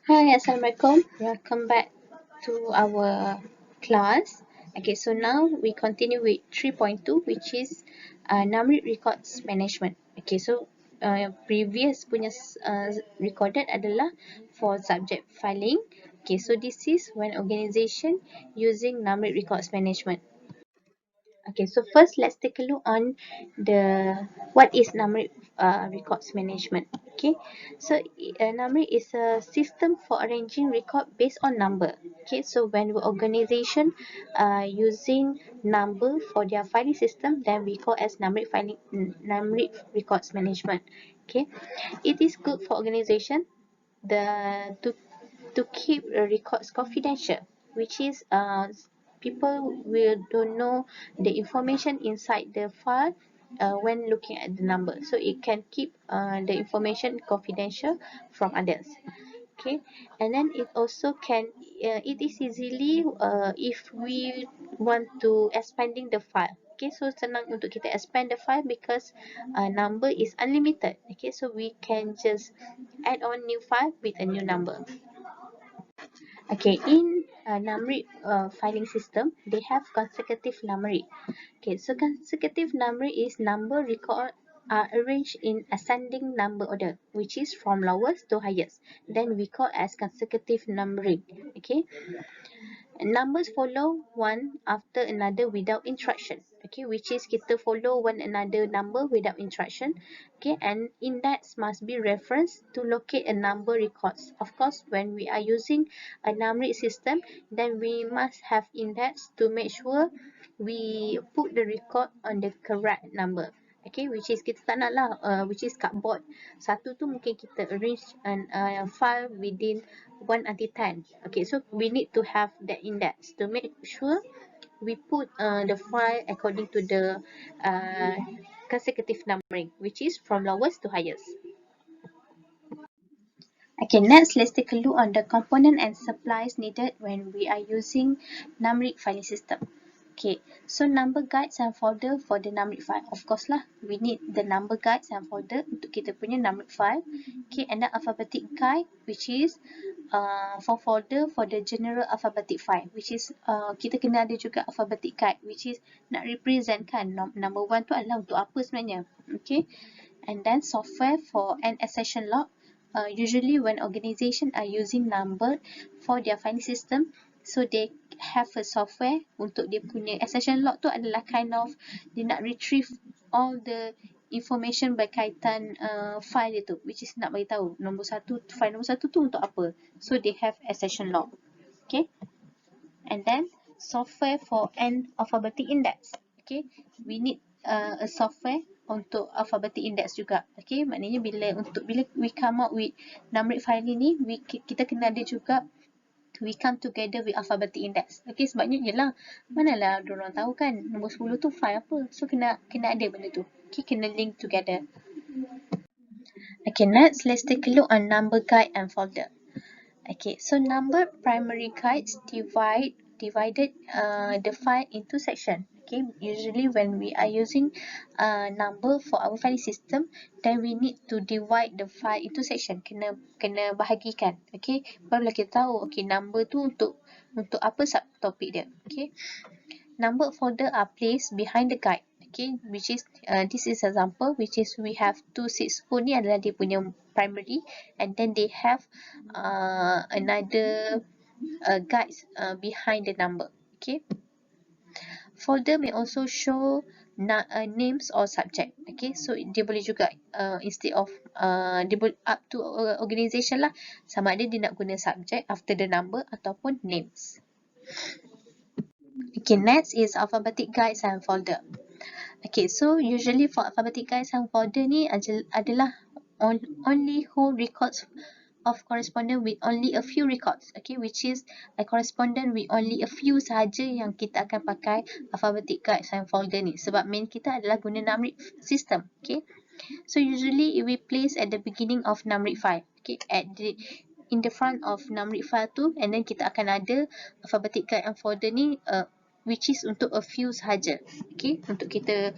Hi, Assalamualaikum. Welcome back to our class. Okay, so now we continue with 3.2, which is Numeric Records Management. Okay, so previous punya recorded adalah for subject filing. Okay, so this is when organization using Numeric Records Management. Okay, so first let's take a look on what is Numeric records management. Okay, so Numeric is a system for arranging record based on number. Okay, so when the organization using number for their filing system, then we call as Numeric records management. Okay, it is good for organization to keep records confidential, which is people will don't know the information inside the file when looking at the number, so it can keep the information confidential from others. Okay, and then it also can it is easily if we want to expanding the file. Okay, so senang untuk kita expand the file because number is unlimited. Okay, so we can just add on new file with a new number. Okay, in numeric filing system, they have consecutive numeric. Okay, so consecutive numeric is number record are arranged in ascending number order, which is from lowest to highest. Then we call as consecutive numeric. Okay, numbers follow one after another without instruction. Okay, which is kita follow one another number without instruction. Okay, and index must be referenced to locate a number records. Of course, when we are using a numeric system, then we must have index to make sure we put the record on the correct number. Okay, which is kita tak nak lah, which is cardboard. Satu tu mungkin kita arrange file within 1 until 10. Okay, so we need to have that index to make sure we put the file according to the consecutive numbering, which is from lowest to highest. Okay, next let's take a look on the component and supplies needed when we are using numeric filing system. Okay, so number guides and folder for the numeric file. Of course lah, we need the number guides and folder untuk kita punya numeric file. Okay, and then alphabetic guide, which is for folder for the general alphabetic file, which is kita kena ada juga alphabetic guide, which is nak represent kan number 1 tu adalah untuk apa sebenarnya. Okay, and then software for an accession log. Usually when organization are using number for their filing system, so they have a software untuk dia punya accession log tu adalah kind of dia nak retrieve all the information berkaitan file itu, which is nak bagi tahu file nombor satu tu untuk apa. So they have accession log. Okay, and then software for an alphabetic index. Okay, we need a software untuk alphabetic index juga. Okay, maknanya bila we come up with numeric file ni, kita kena ada juga we come together with alphabetic index. Okay, sebabnya yelah, manalah diorang tahu kan nombor 10 tu file apa. So kena ada benda tu. Okay, kena link together. Okay, next let's take a look on number guide and folder. Okay, so number primary guides divided the file into section. Okay, usually when we are using number for our filing system, then we need to divide the file into section. Kena bahagikan. Okay, barulah kita tahu okay number tu untuk apa subtopik dia. Okay, number folder are placed behind the guide. Okay, which is this is example, which is we have 264 ni adalah dia punya primary, and then they have another guides behind the number. Okay, folder may also show names or subject. Okay, so dia boleh juga instead of dia boleh up to organization lah, sama ada dia nak guna subject after the number ataupun names. Okay, next is alphabetic guides and folder. Okay, so usually for alphabetic guides and folder ni adalah only hold records of correspondent with only a few records. Okay, which is a correspondent with only a few sahaja yang kita akan pakai alphabetic guides and folder ni. Sebab main kita adalah guna numeric system. Okay, so usually it will place at the beginning of numeric file. Okay, in the front of numeric file tu, and then kita akan ada alphabetic guide and folder ni which is untuk a few sahaja. Okay, untuk kita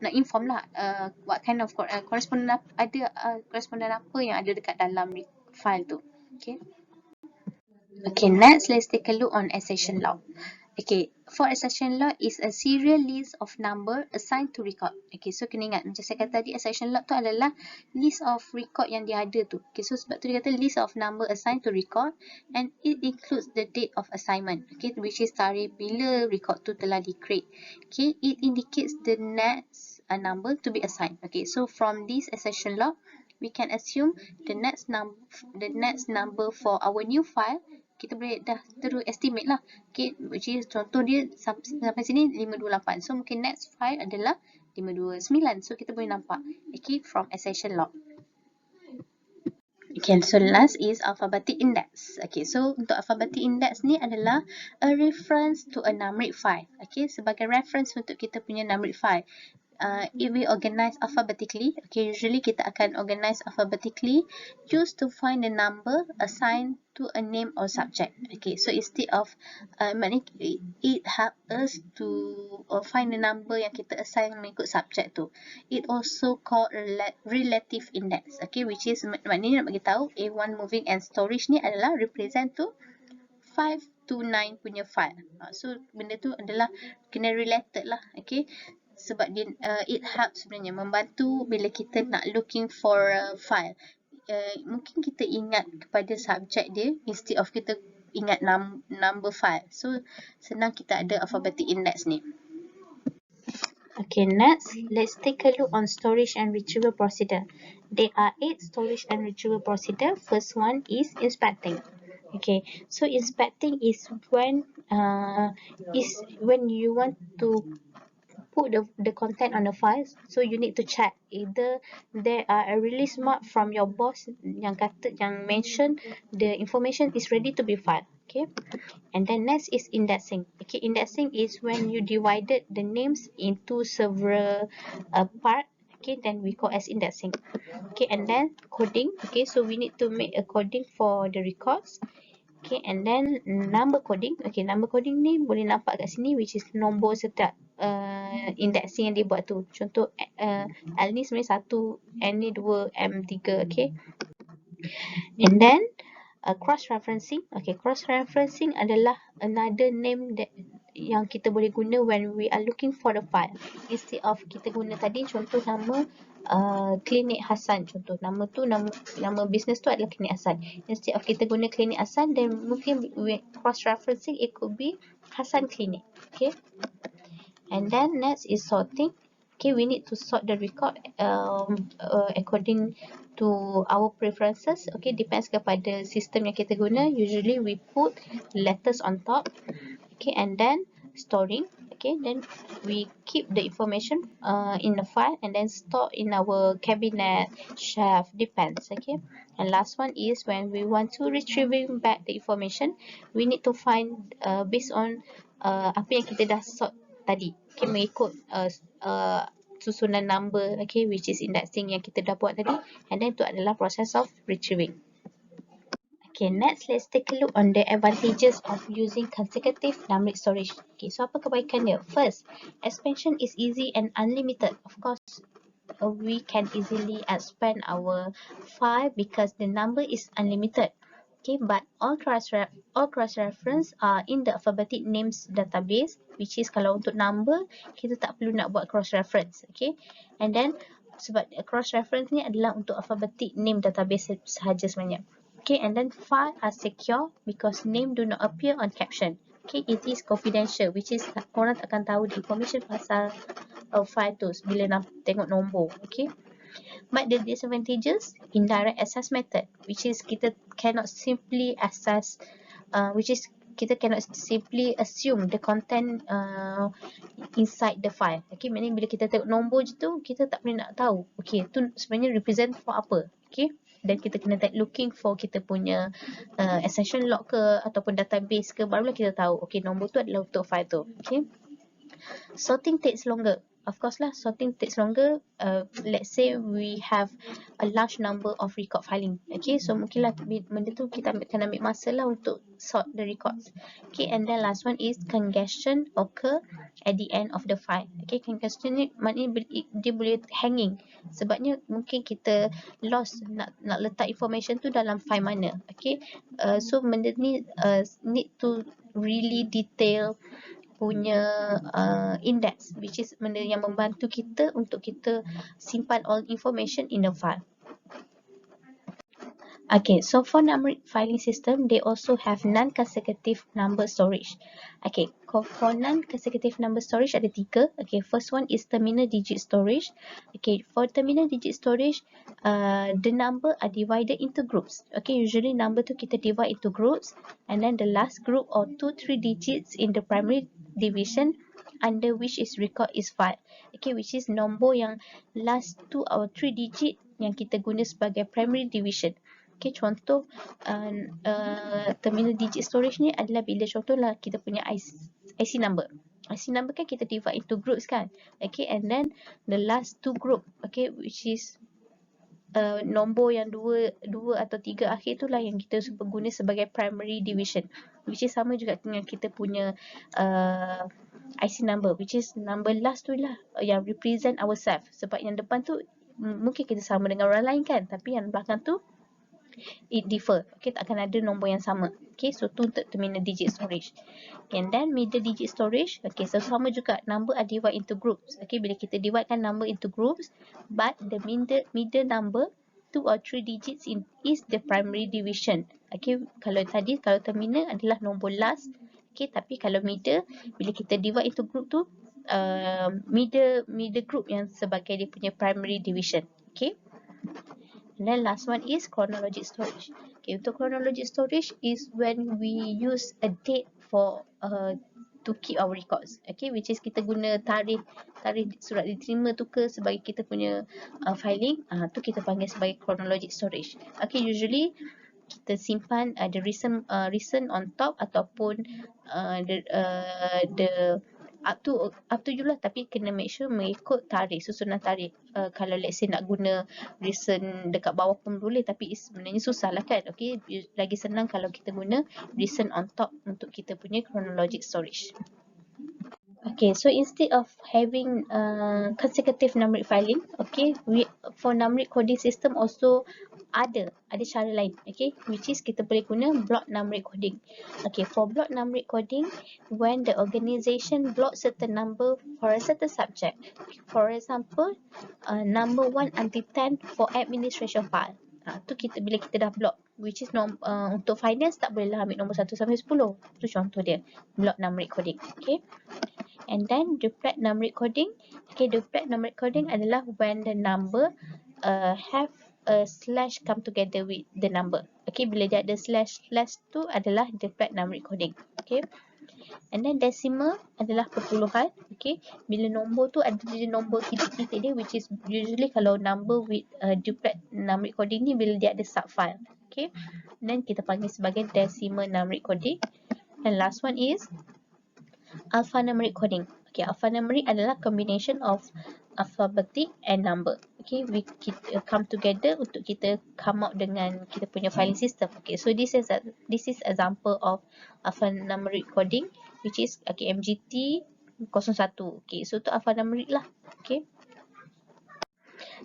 nak inform lah what kind of correspondent apa yang ada dekat dalam file tu. Okay. Okay, next let's take a look on accession log. Okay, for accession log is a serial list of number assigned to record. Okay, so kena ingat macam saya kata tadi, accession log tu adalah list of record yang dia ada tu. Okay, so sebab tu dia kata list of number assigned to record and it includes the date of assignment. Okay, which is tarikh bila record tu telah di-create. Okay, it indicates the next number to be assigned. Okay, so from this accession log, we can assume the next number for our new file kita boleh dah terus estimate lah. Okay, which is contoh dia sampai sini 528. So mungkin next file adalah 529. So kita boleh nampak okay from accession log. Okay, so last is alphabetic index. Okay, so untuk alphabetic index ni adalah a reference to a numeric file. Okay, sebagai reference untuk kita punya numeric file. If we organize alphabetically, okay, usually kita akan organize alphabetically used to find the number assigned to a name or subject. Okay, so instead of it help us to find the number yang kita assign mengikut subject tu. It also called relative index. Okay, which is maknanya nak bagi tahu A1 moving and storage ni adalah represent to 5 to 9 punya file. So benda tu adalah kena related lah. Okay, sebab dia it helps sebenarnya membantu bila kita nak looking for a file. Mungkin kita ingat kepada subjek dia instead of kita ingat number file. So senang kita ada alphabetic index ni. Okay, next, let's take a look on storage and retrieval procedure. There are 8 storage and retrieval procedure. First one is inspecting. Okay, so inspecting is when you want to put the content on the files, so you need to check either there are a release mark from your boss yang mention the information is ready to be filed. Okay, and then next is indexing. Okay, indexing is when you divided the names into several part. Okay, then we call as indexing. Okay, and then coding. Okay, so we need to make a coding for the records. Okay, and then number coding. Okay, number coding ni boleh nampak kat sini, which is nombor setiap indexing yang dia buat tu. Contoh L ni sebenarnya 1, N ni 2, M 3. Okay, and then cross-referencing. Okay, cross-referencing adalah another name that yang kita boleh guna when we are looking for the file. Instead of kita guna tadi contoh nama Klinik Hasan, contoh nama tu nama business tu adalah Klinik Hasan. Instead of kita guna Klinik Hasan, then mungkin cross-referencing it could be Hasan Klinik. Okay, and then next is sorting. Okay, we need to sort the record according to our preferences. Okay, depends kepada sistem yang kita guna. Usually we put letters on top. Okay, and then storing. Okay, then we keep the information in the file and then store in our cabinet, shelf, depends. Okay, and last one is when we want to retrieving back the information, we need to find based on apa yang kita dah sort tadi. Okay, mengikut susunan number, okay, which is indexing yang kita dah buat tadi, and then itu adalah process of retrieving. Okay, next let's take a look on the advantages of using consecutive numeric storage. Okay, so apa kebaikan dia? First, expansion is easy and unlimited. Of course, we can easily expand our file because the number is unlimited. Okay, but all cross-reference are in the alphabetic names database, which is kalau untuk number, kita tak perlu nak buat cross-reference. Okay, and then sebab cross-reference ni adalah untuk alphabetic name database sahaja sebenarnya. Okay, and then file are secure because name do not appear on caption. Okay, it is confidential, which is orang tak akan tahu the information pasal file tu bila nak tengok nombor. Okay, but the disadvantages, indirect access method, which is kita cannot simply access, kita cannot simply assume the content inside the file. Okay, maknanya bila kita tengok nombor je tu, kita tak boleh nak tahu, okay, tu sebenarnya represent for apa. Okay, dan kita kena looking for kita punya accession log ke ataupun database ke, barulah kita tahu, okay, nombor tu adalah untuk file tu. Okay, sorting takes longer. of course lah, sorting takes longer. Let's say we have a large number of record filing. Okay, so mungkinlah benda tu kita akan ambil masa lah untuk sort the records. Okay, and then last one is congestion occur at the end of the file. Okay, congestion ni maknanya dia boleh hanging. Sebabnya mungkin kita lost nak letak information tu dalam file mana. Okay, so benda ni need to really detail punya index, which is benda yang membantu kita untuk kita simpan all information in a file. Okay, so for numeric filing system, they also have non-consecutive number storage. Okay, for non-consecutive number storage ada 3. Okay, first one is terminal digit storage. Okay, for terminal digit storage, the number are divided into groups. Okay, usually number tu kita divide into groups, and then the last group or 2-3 digits in the primary division under which is record is file. Okay, which is nombor yang last 2 or 3 digit yang kita guna sebagai primary division. Okay, contoh terminal digit storage ni adalah bila contohlah kita punya IC number. IC number kan kita divide into groups kan. Okay, and then the last 2 group, okay, which is nombor yang 2 atau 3 akhir tu lah yang kita guna sebagai primary division, which is sama juga dengan kita punya IC number, which is number last tu lah yang represent ourselves. Sebab yang depan tu mungkin kita sama dengan orang lain kan, tapi yang belakang tu it differ. Okay, tak akan ada nombor yang sama. Okay, so tu untuk terminal digit storage. And then middle digit storage. Okay, so sama juga, number are divided into groups. Okay, bila kita divide kan number into groups, but the middle number 2 or 3 digits is the primary division. Okay, kalau terminal adalah nombor last. Okay, tapi kalau middle, bila kita divide into group tu, middle group yang sebagai dia punya primary division. Okay. And then last one is chronologic storage. Okay, untuk chronologic storage is when we use a date for to keep our records. Okay, which is kita guna tarikh surat diterima tu ke sebagai kita punya filing. Tu kita panggil sebagai chronologic storage. Okay, usually kita simpan the recent on top ataupun the up to you lah, tapi kena make sure mengikut tarikh, susunan tarikh. Kalau let's say nak guna recent dekat bawah pun boleh, tapi sebenarnya susah lah kan. Okay, lagi senang kalau kita guna recent on top untuk kita punya chronologic storage. Okay, so instead of having consecutive numeric filing, okay, for numeric coding system also ada cara lain, okay, which is kita boleh guna block numeric coding. Okay, for block numeric coding, when the organization block certain number for a certain subject, for example, number 1 until 10 for administration file, tu bila kita dah block, which is untuk finance tak boleh lah ambil nombor 1 sampai 10. Tu contoh dia, block numeric coding. Okay, and then duplicate numeric coding. Okay, duplicate numeric coding adalah when the number have a slash come together with the number. Okay, bila dia ada slash tu adalah duplicate numeric coding. Okay, and then decimal adalah perpuluhan. Okay, bila nombor tu ada dia nombor titik-titik dia, which is usually kalau number with duplicate numeric coding ni bila dia ada subfile. Okay, then kita panggil sebagai decimal numeric coding. And last one is alphanumeric coding. Okay, alphanumeric adalah combination of alphabetic and number. Okay, we come together untuk kita come out dengan kita punya filing system. Okay, so this is example of alphanumeric coding, which is okay, MGT 01. Okay, so tu alphanumeric lah. Okay.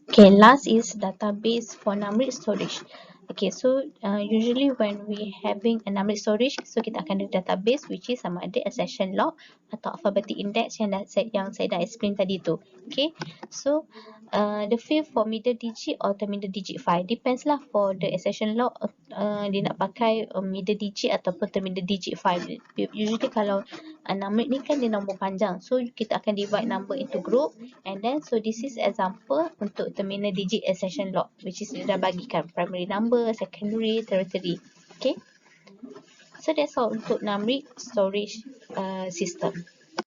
Okay, last is database for numeric storage. Okay, so usually when we having a numeric storage, so kita akan ada database which is sama ada accession log atau alphabetic index yang saya dah explain tadi tu. Okay, so the field for middle digit or terminal digit file depends lah. For the accession log, dia nak pakai middle digit ataupun terminal digit file. Usually kalau numeric ni kan dia nombor panjang, so kita akan divide number into group, and then so this is example untuk terminal digit accession log, which is dia dah bagikan primary number, secondary, tertiary. Okay, so that's all untuk numeric storage system.